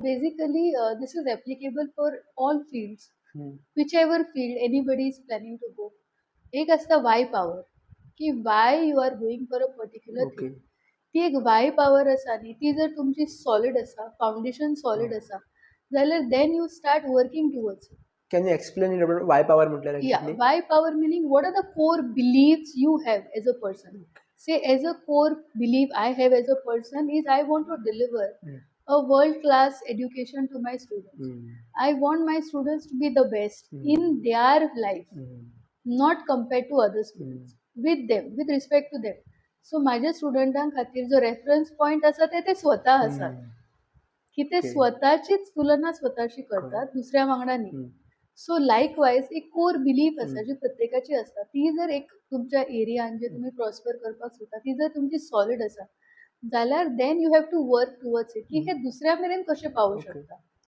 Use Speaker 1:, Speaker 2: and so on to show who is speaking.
Speaker 1: Basically, this is applicable for all fields,
Speaker 2: hmm.
Speaker 1: whichever field anybody is planning to go. एक असतं why power, की why you are going for a particular thing.
Speaker 2: Okay.
Speaker 1: ती एक वाय power आसा न्ही, ती जर तुमची सॉलिड आसा, फाउंडेशन
Speaker 2: हां.
Speaker 1: सॉलिड आसा, जाल्यार then you start working towards it.
Speaker 2: Can you explain it about why power म्हटल्यार
Speaker 1: Yeah,
Speaker 2: exactly?
Speaker 1: why power meaning what are the core beliefs you have as a person? Say, as a core belief I have as a person is I want to deliver
Speaker 2: hmm.
Speaker 1: a world class education to my students.
Speaker 2: Hmm.
Speaker 1: I want my students to be the best
Speaker 2: hmm.
Speaker 1: in their life,
Speaker 2: hmm.
Speaker 1: not compared to other
Speaker 2: hmm.
Speaker 1: students, with them, with respect to them. सो माझ्या स्टुडंटां खातीर जो reference point आसा ते स्वता आसात,
Speaker 2: हं.
Speaker 1: की ते
Speaker 2: okay.
Speaker 1: स्वताचीच तुलना स्वताशी
Speaker 2: कळ्ळें.
Speaker 1: करतात, दुसऱ्या वांगडा न्ही.
Speaker 2: हं.
Speaker 1: सो लायकवायज एक कोर बिलीफ
Speaker 2: हं.
Speaker 1: आसा जी प्रत्येकाची असता, ती जर एक तुमच्या एरियान जे तुम्ही प्रॉस्पर करपाक सोदता ती जर तुमची सॉलिड आसा, जाल्यार then you have to work towards it, की
Speaker 2: हं.
Speaker 1: हे दुसऱ्या मेरेन कशें पावूं
Speaker 2: ओके.
Speaker 1: शकता.